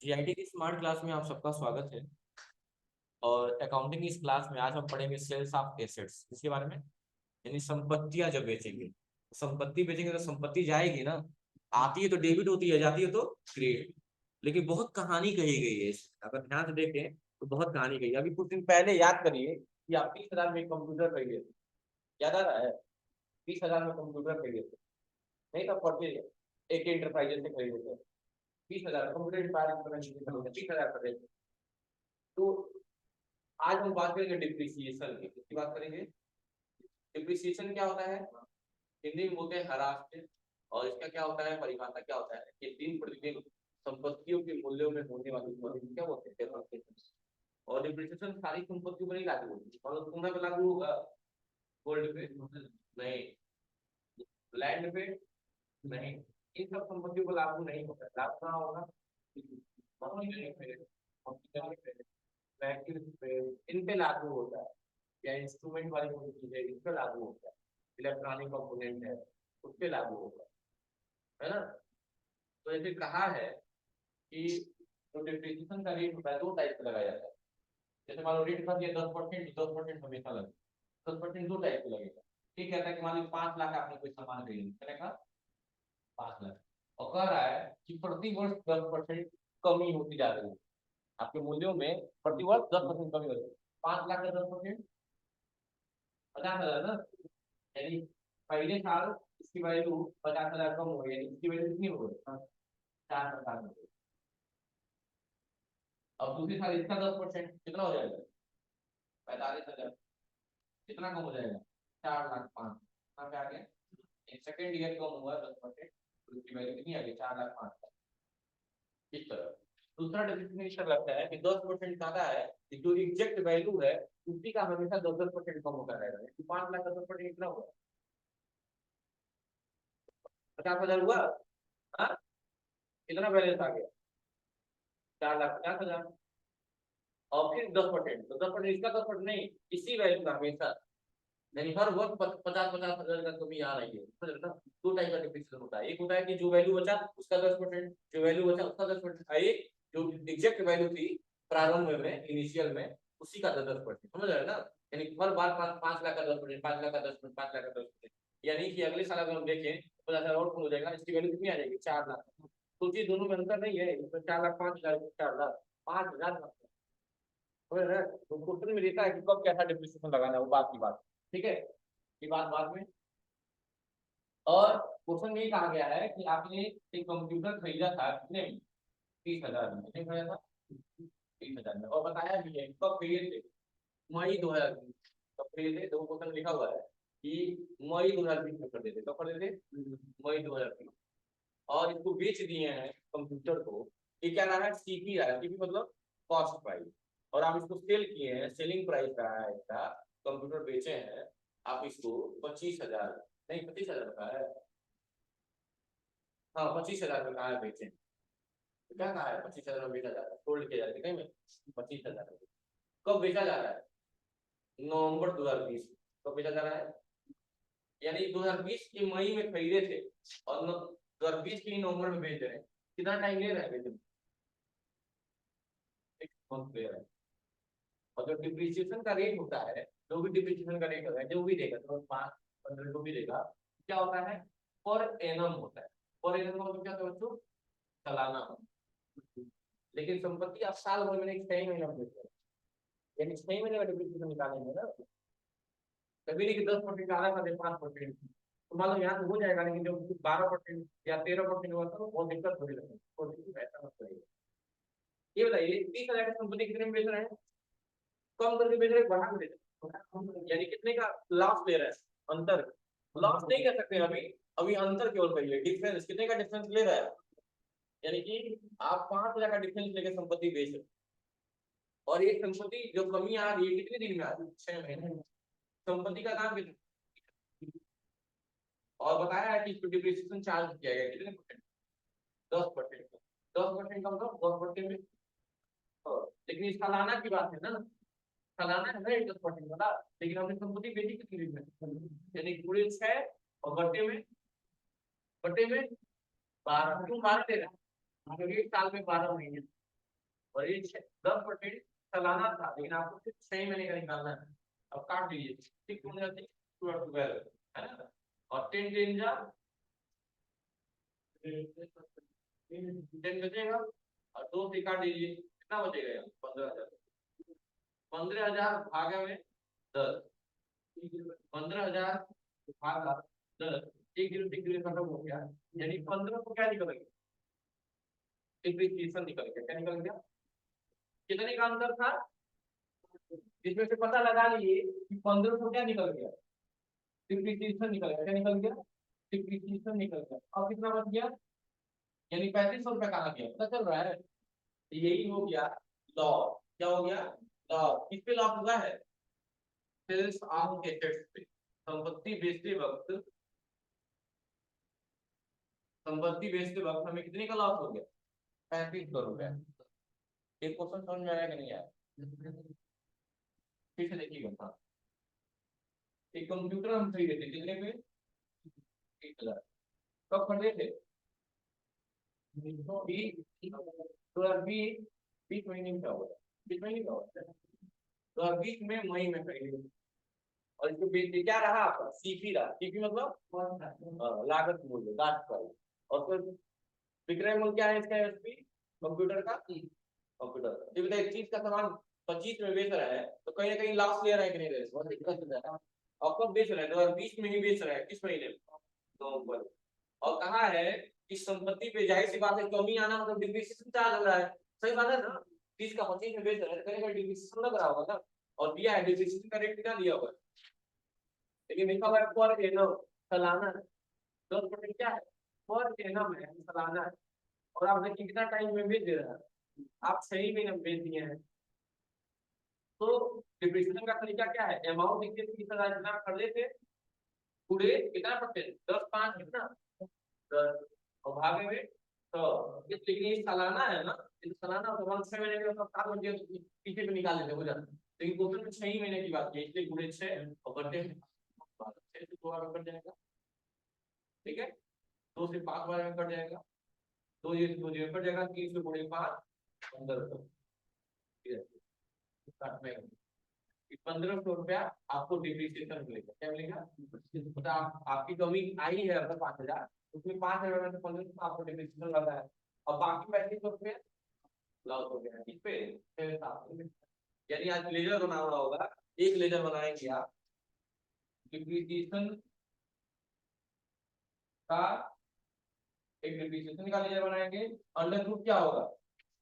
GIT की smart class में आप सबका स्वागत है। और अकाउंटिंग इस क्लास में आज हम पढ़ेंगे सेल्स ऑफ एसेट्स। इसके बारे में यानी संपत्तियां जब बेचेंगे, संपत्ति बेचेंगे तो संपत्ति जाएगी ना। आती है तो डेबिट होती है, जाती है तो क्रेडिट। लेकिन बहुत कहानी कही गई है अगर ध्यान से देखें तो बहुत कहानी कही है। अभी कुछ दिन पहले याद करिए कि आप 30,000 में कंप्यूटर खरीदे थे। याद आ रहा है? 30,000 में कंप्यूटर खरीदे थे, नहीं था? पढ़ते एक इंटरप्राइजेस से खरीदे थे। 30,000 कंप्यूटर 30,000 खरीदे थे। तो आज हम बात करेंगे डिप्रिसिएशन की। किसकी बात करेंगे? डिप्रिसिएशन क्या होता है? हिंदी में बोलते हैं हरास। और इसका क्या होता है, परिभाषा क्या होता है कि दिन प्रतिदिन संपत्तियों के मूल्यों में होने वाली वृद्धि क्या बोलते हैं, depreciation। और डिप्रिसिएशन सारी संपत्तियों पर नहीं लागू होती, और सोना पे लागू होगा, गोल्ड पे नहीं, लैंड पे नहीं, इन सब संपत्तियों पर लागू नहीं होता। लागू कहाँ होगा? इन पे लागू होता है, या इंस्ट्रूमेंट वाली कोई चीज है इस पे लागू होता है, इलेक्ट्रॉनिक कंपोनेंट है उस पे लागू होता है ना। तो जैसे कहा है कि जो डिप्रिसिएशन का रेट होता है दो टाइप से लगाया जाता है। जैसे मान लो रेट का दिया 10%, 10% हमेशा लगेगा। 10% दो टाइप से लगेगा। ठीक कहता है कि मान लो 5 लाख आपने कोई सामान खरीदा, चलेगा 5 लाख, और कह रहा है कि प्रति वर्ष 10% कमी होती जा रही है आपके मूल्यों में। प्रति वर्ष 10% कमी हो रही है। 5 लाख का 10%, 50,000 ना। यानी पहले साल इसकी वैल्यू 50,000 कम हो गई, यानी इसकी वैल्यू कितनी हो गई? 4 हो गई। अब दूसरे साल इसका 10% कितना हो जाएगा? 45,000। कितना कम हो जाएगा? 4,05,000। कहाँ पे आ गया? सेकेंड ईयर कम हुआ 10%, तो उसकी वैल्यू कितनी आ गई? 4,05,000। इस तरह दूसरा डेफिनेशन लगता है कि 10% ज्यादा है कि जो एग्जैक्ट वैल्यू है उसी का हमेशा 10-10% कम होता रहेगा। 5 लाख का 10% कितना हुआ? 50,000 हुआ। हाँ, कितना बैलेंस आ गया? 4,50,000। और फिर 10%, तो 10% इसका 10% नहीं, इसी वैल्यू का हमेशा, यानी हर वक्त 50-50,000 का कमी आ रही है, समझ रहे ना। दो टाइप का डिप्रिसिएशन होता है। एक होता है कि जो वैल्यू बचा उसका 10%, जो वैल्यू बचा उसका 10%, एक जो एग्जैक्ट वैल्यू थी प्रारंभ में, इनिशियल में, उसी का 10%, समझ रहे ना। यानी हर बार 5 लाख का 10%, 5 लाख का 10%, 5 लाख का 10%। यानी कि अगले साल अगर हम देखें 50,000 और कम हो जाएगा, इसकी वैल्यू कितनी आ जाएगी? 4 लाख। तो ये दोनों में अंतर नहीं है, इसमें 4 लाख 5,000, 4 लाख 5,000। समझ रहे हैं? तो क्वेश्चन में देता है कि कब कैसा डिप्रिसिएशन लगाना है, वो बात की बात, ठीक है, ये बात बाद में। और क्वेश्चन में कहा गया है कि आपने एक कंप्यूटर खरीदा था कितने में? 30,000 में। कितने खरीदा था? 30,000 में। और बताया भी है कब खरीदे थे? मई 2020। कब खरीदे? दो क्वेश्चन लिखा हुआ है कि मई 2020 में खरीदे थे। कब खरीदे थे? मई 2020। और इसको बेच दिए हैं कंप्यूटर को। ये क्या रहा है? सीपी रहा है। सीपी मतलब कॉस्ट प्राइस। और आप इसको सेल किए हैं, सेलिंग प्राइस का है इसका। कंप्यूटर बेचे हैं आप इसको 25,000, नहीं 25,000 का है। हाँ, 25,000 में कहा है बेचे। तो क्या कहा है? 25,000 में बेचा जा रहा है, होल्ड किया जा रहा है कहीं में। 25,000 में कब बेचा जा रहा है? नवंबर 2020। कब बेचा जा रहा है? यानी 2020 के मई में खरीदे थे और 2020 के नवंबर में बेच रहे हैं। कितना टाइम ले रहा है बेचने? 6 मंथ ले रहा है। और जो डिप्रिसिएशन का रेट होता है, जो भी डिप्रिसिएशन का रेट होता है, जो भी देगा तो 5-15 जो भी देगा, क्या होता है? पर एनम होता है। पर एनम का मतलब क्या होता है बच्चों? सालाना। लेकिन संपत्ति आप साल भर में नहीं, 6 महीने में बेचते हैं। यानी 6 महीने का डिप्रिसिएशन निकालेंगे ना, कभी नहीं कि 10% आधा कर दे 5%। तो मान लो यहाँ तो हो जाएगा, लेकिन जब 12% या 13% हुआ तो बहुत दिक्कत हो रही है। ऐसा मत करिए। ये बताइए 30,000 की संपत्ति कितने में बेच रहे हैं? कम करके बेच रहे हैं, बढ़ा के बेच रहे हैं। यानी कितने का लॉस ले रहे हैं? अंतर। लॉस नहीं कर सकते अभी। अभी अंतर केवल करिए, डिफरेंस कितने का डिफरेंस ले रहा है। यानी कि आप 5,000 का डिफरेंस लेकर संपत्ति बेच रहे हैं। और एक संपत्ति जो कमी आ रही है कितने दिन में आ रही है? 6 महीने। संपत्ति का दाम कितना? और बताया है कि इसको डिप्रिसिएशन चार्ज किया गया कितने परसेंट? 10%। 10% का मतलब 10% में। लेकिन इस सालाना की बात है ना, सालाना है ना 10% वाला। लेकिन हमने संपत्ति बेची कितनी दिन में? यानी पूरे 6 और बटे में 12। क्यों 12 दे रहा है? क्योंकि एक साल में 12 महीने। और ये 10% सालाना था, लेकिन आपको सिर्फ 6 महीने का निकालना है। अब काट दीजिए, 6 हो जाते 12 है ना, और 10 10 जा 10 बचेगा, और 2 से काट दीजिए, कितना बचेगा? 15,000। 15,000 भागा में 10, 15,000 भागा 10, एक जीरो खत्म हो गया, यानी 1500 क्या निकल गया? डिप्रिसिएशन निकल गया। क्या निकल गया? कितने का अंतर था? इसमें से पता लगा लिए कि 1500 क्या निकल गया? डिप्रिसिएशन निकल गया। क्या निकल गया? डिप्रिसिएशन निकल गया। और कितना बच गया? यानी 3500 रुपए कहाँ गया? पता चल रहा है? यही हो गया लॉ। क्या हो गया? लॉ। किस पे लॉ हुआ है? सेल्स ऑफ एसेट्स पे। संपत्ति बेचते वक्त, संपत्ति बेचते वक्त हमें कितने का लॉस हो गया? 3500 रुपए। एक क्वेश्चन समझ में आया कि नहीं आया? फिर से देखिएगा। हाँ, एक कंप्यूटर हम खरीदे थे कितने में? 1,000। कब खरीदे थे? 2020 महीने का होगा। 20 महीने का होगा। 2020 में मई में खरीदे। और इसको बेच क्या रहा आपका? सीपी रहा। सीपी मतलब लागत मूल्य, दाट प्राइस। और फिर विक्रय मूल्य क्या है इसका? एसपी कंप्यूटर का, कंप्यूटर। जब एक चीज का सामान 25 में बेच रहा है तो कहीं ना कहीं लॉस ले रहा है कि नहीं ले रहा है? दिक्कत हो जाएगा। और कब बेच रहा है? 2020 में ही बेच रहा है। किस महीने में? नवंबर। और कहा है कि संपत्ति पे जाहिर सी बात है कमी आना मतलब डिप्रिसिएशन चार्ज हो रहा है। सही बात है ना? 30 का 25 में बेच रहा है तो कहीं डिप्रिसिएशन लग रहा होगा ना। और दिया है डिप्रिसिएशन का रेट कितना दिया हुआ है, लेकिन लिखा हुआ है पर एनम सालाना। 10% क्या है? पर एनम है, सालाना है। और आप देखिए कितना टाइम में बेच दे रहा है। आप सही में बेच दिए हैं। तो डिप्रिसिएशन का तरीका क्या है? अमाउंट देखिए 30,000 जितना कर लेते पूरे कितना परसेंट? 10 5 कितना? 10 और भागे में तो लेकिन ये सालाना है ना, ये तो सालाना होता है। 6 महीने में मतलब 7 महीने पीछे पे निकाल लेते हो जाना, लेकिन क्वेश्चन में 6 ही महीने की बात की, इसलिए पूरे 6 और बटे 6 से 2 बार में कट जाएगा। ठीक है, 2 से 5 बार में कट जाएगा, 2 ये 2 में कट जाएगा, 3 से गुणे 5 1500। ठीक है, 1500 रुपया आपको डिप्रिसिएशन मिलेगा। क्या मिलेगा? मतलब आपकी कमी आई है अगर 5,000, उसमें 5,000 में से 1500 आपको डिप्रिसिएशन लगा है, और बाकी 3500 रुपया लॉस हो गया इस पे। यानी आज लेजर बनाना होगा, एक लेजर बनाएंगे आप, डिप्रिसिएशन का एक डिप्रिसिएशन का लेजर बनाएंगे। अंडर रूट क्या होगा?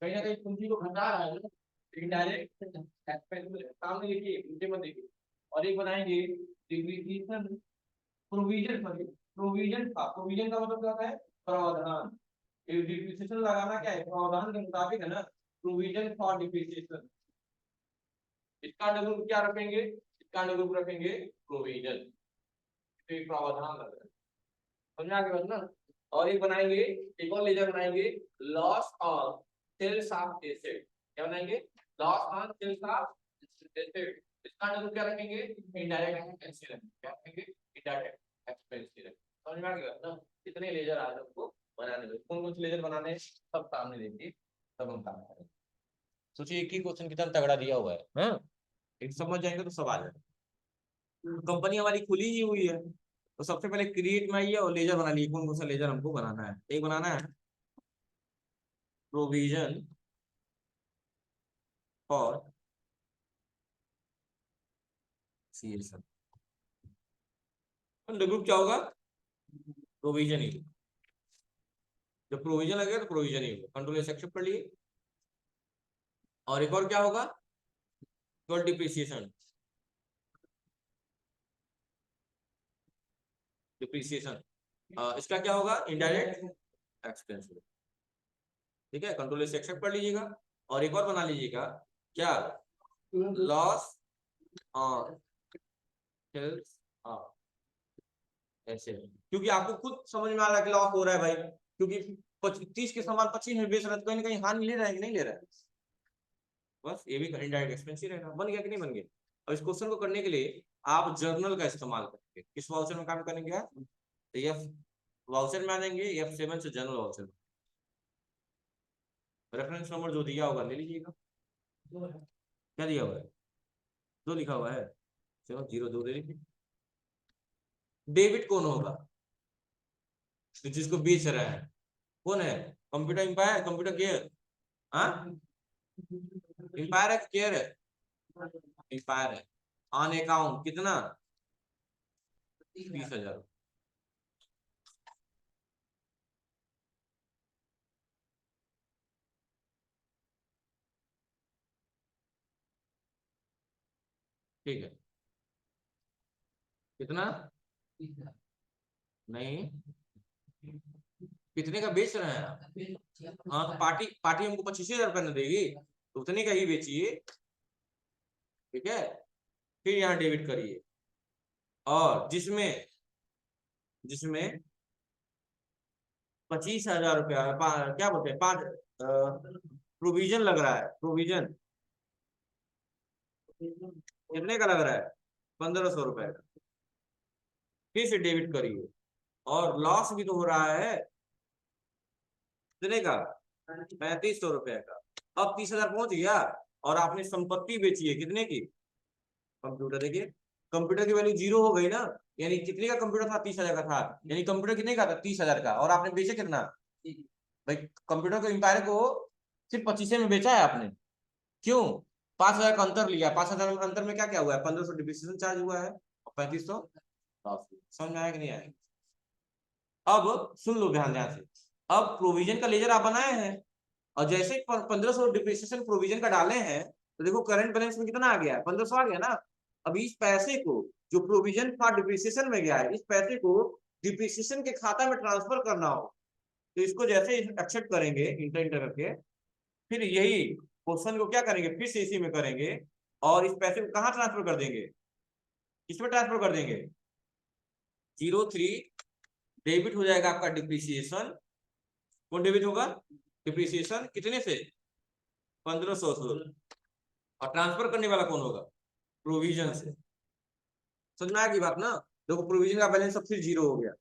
कहीं ना कहीं पूंजी को घटा रहा है ना, इनडायरेक्ट एक्सपेंस सामने देखिए, नीचे मत देखिए। और एक बनाएंगे डिप्रिसिएशन प्रोविजन पर। प्रोविजन का, प्रोविजन का मतलब क्या है? प्रावधान। ये डिप्रिसिएशन लगाना क्या है? प्रावधान के मुताबिक है ना, प्रोविजन फॉर डिप्रिसिएशन। इसका अंडर रूट क्या रखेंगे? इसका अंडर रूट रखेंगे प्रोविजन। तो ये प्रावधान लग रहा है, समझ आ गया ना? और एक बनाएंगे, एक और लेजर बनाएंगे, loss on sales of asset. क्या बनाएंगे? Loss on sales of asset. इसका अंडर रूट क्या रखेंगे? इनडायरेक्ट एक्सपेंस रखेंगे। क्या रखेंगे? इनडायरेक्ट एक्सपेंस रखेंगे। समझ में आ गया ना? कितने लेजर आज हमको बनाने हैं, कौन कौन से लेजर बनाने हैं, सब सामने देखिए, सब हम काम करेंगे। सोचिए एक ही क्वेश्चन कितना तगड़ा दिया हुआ है, हाँ? एक समझ जाएंगे तो सब आ जाएगा। कंपनी हमारी खुली ही हुई है, तो सबसे पहले क्रिएट में आइए और लेजर बना लीजिए। कौन कौन सा लेजर हमको बनाना है? एक बनाना है प्रोविजन फॉर सीएसएम। ग्रुप क्या होगा? प्रोविजन ही। जब प्रोविजन लगेगा तो प्रोविजन ही होगा। कंट्रोल एस एक्सेप्ट कर लिए। और एक और क्या होगा? Total depreciation. डिप्रिसिएशन इसका क्या होगा? Indirect expense. ठीक है, कंट्रोल से एक्सेप्ट कर लीजिएगा। और एक और बना लीजिएगा, क्या? Loss on sales of asset. क्योंकि आपको खुद समझ में आ रहा है कि लॉस हो रहा है भाई, क्योंकि 30 के सामान 25 में बेच रहा है तो कहीं ना कहीं हानि ले रहा है कि नहीं ले रहा है? बस ये भी इनडायरेक्ट एक्सपेंस ही रहेगा। बन गया कि नहीं बन गया? अब इस क्वेश्चन को करने के लिए आप जर्नल का इस्तेमाल करेंगे। किस वाउचर में काम करेंगे आप? तो F वाउचर में आ जाएंगे, F7 से जर्नल वाउचर। रेफरेंस नंबर जो दिया होगा ले लीजिएगा। क्या दिया हुआ है? 2 लिखा हुआ है, चलो 02 दे लीजिए। डेबिट कौन होगा? तो जिसको बेच रहा है कौन है? Computer empire, computer care? हाँ, एम्पायर है कि केयर है? एम्पायर है। ऑन अकाउंट कितना? 30,000। ठीक है, कितना? नहीं, कितने का बेच रहे हैं आप? हाँ, तो पार्टी पार्टी हमको 25,000 रुपये न देगी, तो उतने का ही बेचिए। ठीक है, फिर यहाँ डेबिट करिए, और जिसमें जिसमें 25,000 रुपया क्या बोलते हैं, 5 प्रोविजन लग रहा है, प्रोविजन कितने का लग रहा है? 1,500 रुपए का। फिर से डेबिट करिए, और लॉस भी तो हो रहा है, कितने का? 3,500 रुपए का। अब 30,000 पहुंच गया, और आपने संपत्ति बेची है कितने की? कंप्यूटर देखिए, कंप्यूटर की वैल्यू 0 हो गई ना, यानी कितने का कंप्यूटर था? 30,000 का था, यानी कंप्यूटर कितने का था? 30,000 का, और आपने बेचे कितना? भाई, कंप्यूटर को, एम्पायर को सिर्फ 25 में बेचा है आपने। क्यों? 5,000 का अंतर लिया, 5,000 अंतर में क्या क्या हुआ है? 1,500 डिप्रिसिएशन चार्ज हुआ है, और 3,500 समझ में आया कि नहीं आया? अब सुन लो ध्यान ध्यान से। अब प्रोविजन का लेजर आप बनाए हैं, और जैसे 1,500 डिप्रिसिएशन प्रोविजन का डाले हैं, तो देखो करंट बैलेंस में कितना आ गया है? 1,500 आ गया ना। अब इस पैसे को, जो प्रोविजन था डिप्रिसिएशन में गया है, इस पैसे को डिप्रिसिएशन के खाता में ट्रांसफर करना हो, तो इसको जैसे एक्सेप्ट करेंगे इंटर इंटर करके, फिर यही क्वेश्चन को क्या करेंगे? फिर से इसी में करेंगे, और इस पैसे को कहाँ ट्रांसफर कर देंगे? किसमें ट्रांसफर कर देंगे? 03 डेबिट हो जाएगा आपका डिप्रिसिएशन। कौन डेबिट होगा? डिप्रिसिएशन कितने से? 1,500 से। और ट्रांसफर करने वाला कौन होगा? प्रोविजन से। समझ में आ गई बात ना? देखो, प्रोविजन का बैलेंस अब फिर 0 हो गया,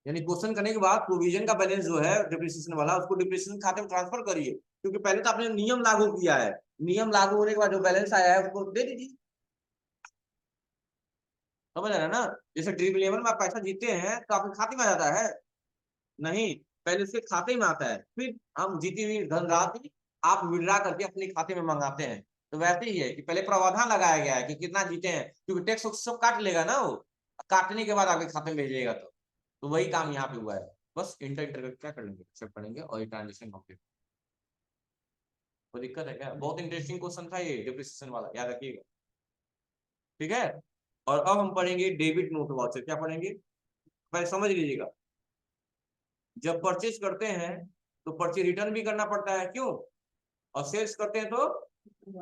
यानी क्वेश्चन करने के बाद प्रोविजन का बैलेंस जो है डिप्रिसिएशन वाला, उसको डिप्रिसिएशन खाते में ट्रांसफर करिए, क्योंकि पहले तो आपने नियम लागू किया है, नियम लागू होने के बाद जो बैलेंस आया है उसको दे दीजिए। समझ रहे हैं ना? जैसे ड्रीम इलेवन में आप पैसा जीते हैं तो आपके खाते में आ जाता है? नहीं, पहले उसके खाते में आता है, फिर हम जीती हुई धनराशि आप विड्रा करके अपने खाते में मंगाते हैं। तो वैसे ही है कि पहले प्रावधान लगाया गया है कि कितना जीते हैं, क्योंकि टैक्स सब काट लेगा ना वो, काटने के बाद आपके खाते में भेजेगा। तो वही काम यहाँ पे हुआ है। बस इंटर इंटर करके क्या कर लेंगे, एक्सेप्ट करेंगे, और ये ट्रांजेक्शन कंप्लीट। कोई दिक्कत है क्या? बहुत इंटरेस्टिंग क्वेश्चन था ये डिप्रिसिएशन वाला, याद रखिएगा। ठीक है, और अब हम पढ़ेंगे डेबिट नोट वाउचर। क्या पढ़ेंगे? पहले समझ लीजिएगा। जब परचेज करते हैं तो परचेज रिटर्न भी करना पड़ता है, क्यों? और सेल्स करते हैं तो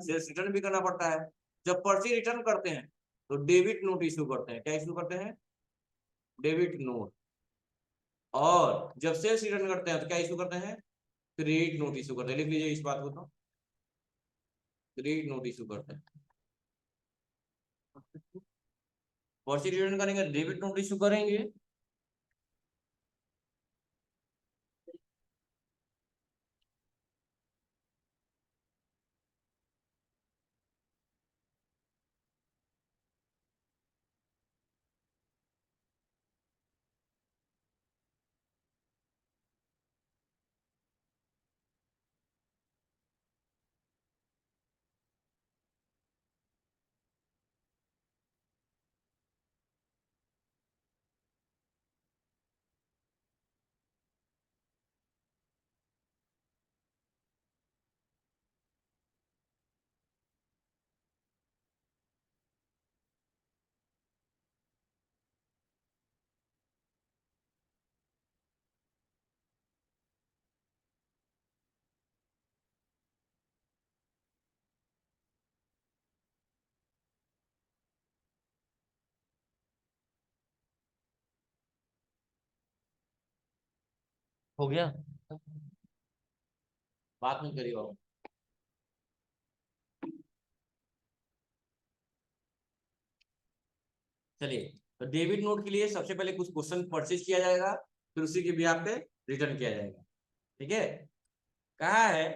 सेल्स रिटर्न भी करना पड़ता है। जब पर्ची रिटर्न करते हैं तो डेबिट नोट इशू करते हैं। क्या इशू करते हैं? Debit note. और जब सेल्स रिटर्न करते हैं तो क्या इशू करते हैं? क्रेडिट नोट इशू करते हैं। लिख लीजिए इस बात को, तो क्रेडिट नोट इशू करते हैं। पर्ची रिटर्न करेंगे, डेबिट नोट इशू करेंगे। हो गया, बात नहीं करिएगा। चलिए, तो डेबिट नोट के लिए सबसे पहले कुछ क्वेश्चन परचेज किया जाएगा, फिर उसी के ब्याह पे रिटर्न किया जाएगा। ठीक है, कहा है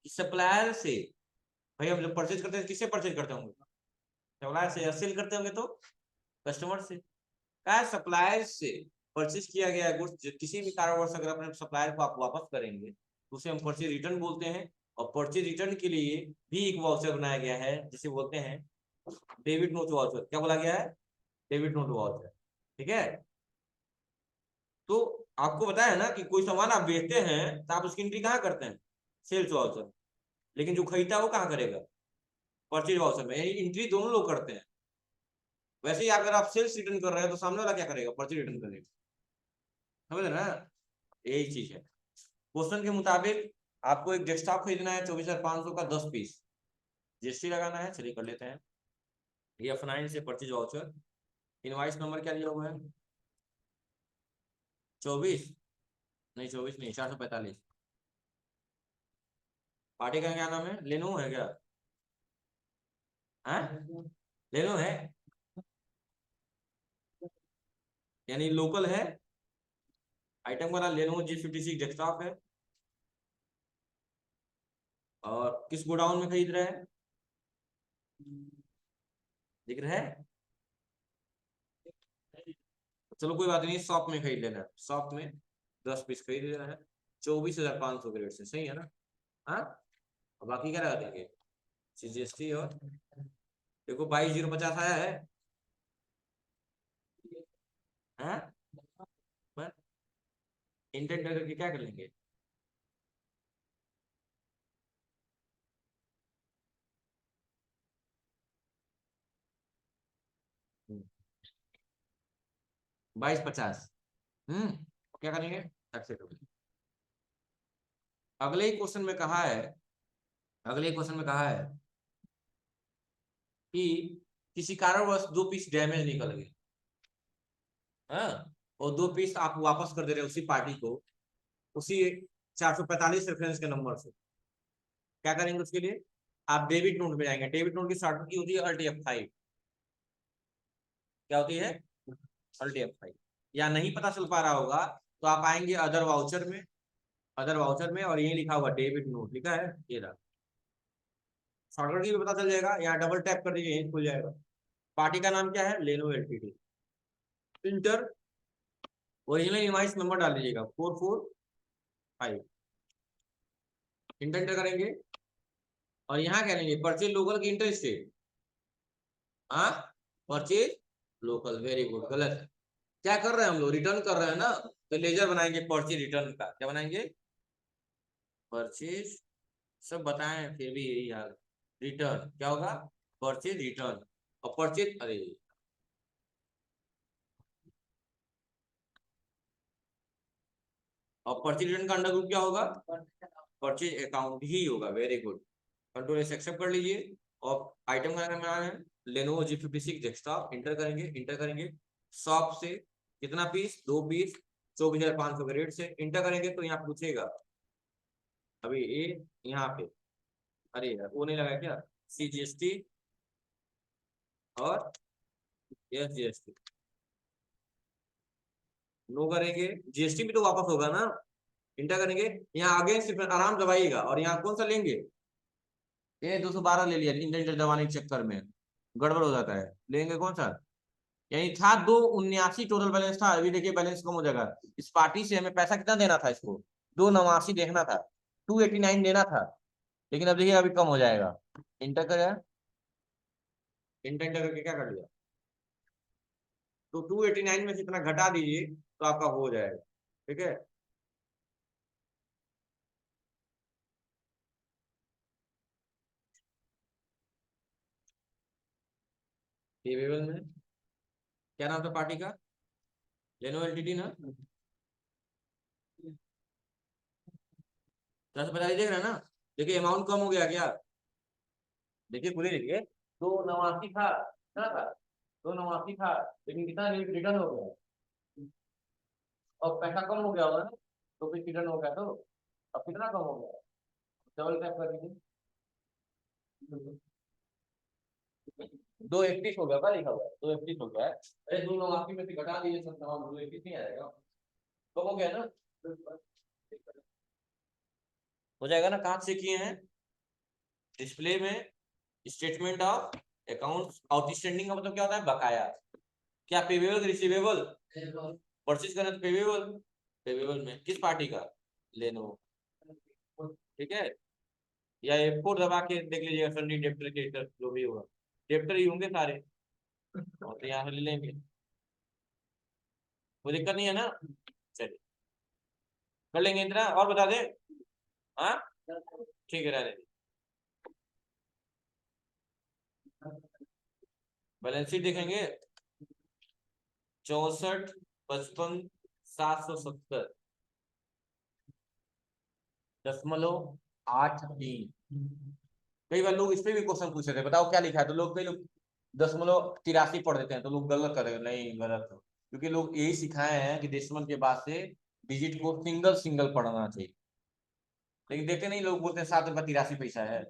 कि सप्लायर से, भाई हम जब परचेज करते हैं किससे परचेज करते होंगे, सप्लायर से, या सेल करते होंगे तो कस्टमर से। कहा है सप्लायर से परचेज किया गया गुड्स किसी भी कारणवश अगर अपने सप्लायर को आप वापस करेंगे तो उसे हम परचेज रिटर्न बोलते हैं। और परचेज रिटर्न के लिए भी एक वाउचर बनाया गया है जिसे बोलते हैं डेबिट नोट वाउचर। क्या बोला गया है, डेबिट नोट वाउचर। ठीक है, तो आपको बताया ना कि कोई सामान आप बेचते हैं तो आप उसकी एंट्री कहाँ करते हैं, सेल्स वाउचर, लेकिन जो खरीदता है वो कहाँ करेगा, परचेज वाउचर में, यानी एंट्री दोनों लोग करते हैं। वैसे ही अगर आप सेल्स रिटर्न कर रहे हैं तो सामने वाला क्या करेगा, परचेज रिटर्न करेगा। समझ रहे ना, यही चीज है। क्वेश्चन के मुताबिक आपको एक डेस्कटॉप खरीदना है 24,500 का 10 पीस, जीएसटी लगाना है। चलिए कर लेते हैं। ये F9 से परचेज वाउचर, इनवाइस नंबर क्या दिया हुआ है, 24, नहीं 24 नहीं 445। पार्टी का क्या नाम है, लेनो है क्या, हाँ लेनो है, यानी लोकल है। आइटम का नाम लेनो G56 डेस्कटॉप है। और किस गोडाउन में खरीद रहे हैं, दिख रहा है, चलो कोई बात नहीं, शॉप में खरीद लेना है, शॉप में 10 पीस खरीद लेना है 24,500 के रेट से, सही है ना। हाँ, और बाकी क्या लगा देंगे, जीएसटी। और देखो 22,050 आया है, हाँ इंटेंट करके क्या कर लेंगे, हम्म, 22,50। क्या करेंगे, एक्सेप्ट हो गया। अगले ही क्वेश्चन में कहा है, अगले क्वेश्चन में कहा है कि किसी कारणवश 2 पीस डैमेज निकल गए, हाँ, और 2 पीस आप वापस कर दे रहे हैं उसी पार्टी को, उसी 445 रेफरेंस के नंबर से। क्या करेंगे उसके लिए, आप डेबिट नोट में जाएंगे। डेबिट नोट की शॉर्टकट की होती है RTF5। क्या होती है, RTF5। या नहीं पता चल पा रहा होगा तो आप आएंगे अदर वाउचर में, अदर वाउचर में, और ये लिखा हुआ डेबिट नोट लिखा है, ये रहा। शॉर्टकट की भी पता चल जाएगा, या डबल टैप कर दीजिए यही खुल जाएगा। पार्टी का नाम क्या है, लेनो LTD. Inter, original invoice number डाल दीजिएगा 445, इंटर करेंगे। और यहाँ क्या लेंगे, परचेज लोकल की इंटर स्टेट, हाँ परचेज लोकल, वेरी गुड, गलत है। क्या कर रहे हैं हम लोग, रिटर्न कर रहे हैं ना, तो लेजर बनाएंगे परचेज रिटर्न का। क्या बनाएंगे, परचेज, सब बताएं फिर भी यही हाल, रिटर्न क्या होगा, परचेज रिटर्न। और परचेज, अरे और परचेज रिटर्न का अंडर ग्रुप क्या होगा, परचेज अकाउंट ही होगा, very good. Control S accept कर लीजिए। और आइटम का नाम है लेनोवो G56 डेस्कटॉप, इंटर करेंगे, इंटर करेंगे। शॉप से कितना पीस, 2 पीस, 24,500 के रेट से, इंटर करेंगे तो यहाँ पूछेगा अभी ये, यहाँ पे, अरे यार वो नहीं लगा क्या, CGST और SGST, नो करेंगे, जीएसटी भी तो वापस होगा ना, इंटर करेंगे। यहाँ आगे सिर्फ आराम दबाइएगा, और यहाँ कौन सा लेंगे, ये 212 ले लिया, इंटर दबाने के चक्कर में गड़बड़ हो जाता है, लेंगे कौन सा, यही था 279 टोटल बैलेंस था, अभी देखिए बैलेंस कम हो जाएगा। इस पार्टी से हमें पैसा कितना देना था इसको, 289 देखना था, 289 देना था, लेकिन अब देखिए अभी कम हो जाएगा। इंटर करें, इंटर करके क्या कर लिया, तो 289 में से इतना घटा दीजिए तो आपका हो जाएगा। ठीक है, पेबल में क्या नाम था पार्टी का, लेनो एलटीडी ना, 450 देख रहे हैं ना। देखिए अमाउंट कम हो गया क्या, देखिए पूरे देखिए, 289 था, कितना था, 289 था, लेकिन कितना रिटर्न हो गया, और पैसा कम हो गया होगा ना, तो फिर रिटर्न हो गया, तो अब कितना कम हो गया, डबल टैप कर दीजिए, 231 हो गया, क्या लिखा हुआ है, 231 हो गया है। अरे 289 में से घटा दीजिए, 231 नहीं आएगा, कम हो गया ना। हो जाएगा ना, कहाँ से किए हैं, डिस्प्ले में स्टेटमेंट ऑफ अकाउंट आउटस्टैंडिंग का मतलब क्या होता है, बकाया। क्या पेबेबल रिसीवेबल, परचेज करना तो पेबेबल, पेबेबल में किस पार्टी का, लेनो, ठीक है। या F4 दबा के देख लीजिएगा, सन्नी डेप्टर क्रेडिटर जो भी होगा, डेप्टर ही होंगे सारे, और तो यहाँ से ले लेंगे, कोई दिक्कत नहीं है ना। चलिए कर लेंगे इतना, और बता दें, हाँ ठीक है, रहने बैलेंस शीट देखेंगे, 64,55,770 .83। कई बार लोग इस पे भी क्वेश्चन पूछ रहे थे, बताओ क्या लिखा है, तो लोग, कई लोग 0.83 पढ़ देते हैं, तो लोग गलत कर देते हैं, नहीं गलत हो, क्योंकि लोग यही सिखाए हैं कि डेसिमल के बाद से डिजिट को सिंगल सिंगल पढ़ना चाहिए, लेकिन देखते नहीं, लोग बोलते हैं 7 रुपया 83 पैसा है।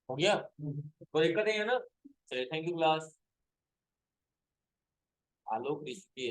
हो गया, कोई दिक्कत नहीं है ना। चलिए, thank you class. Alok Rishikesh.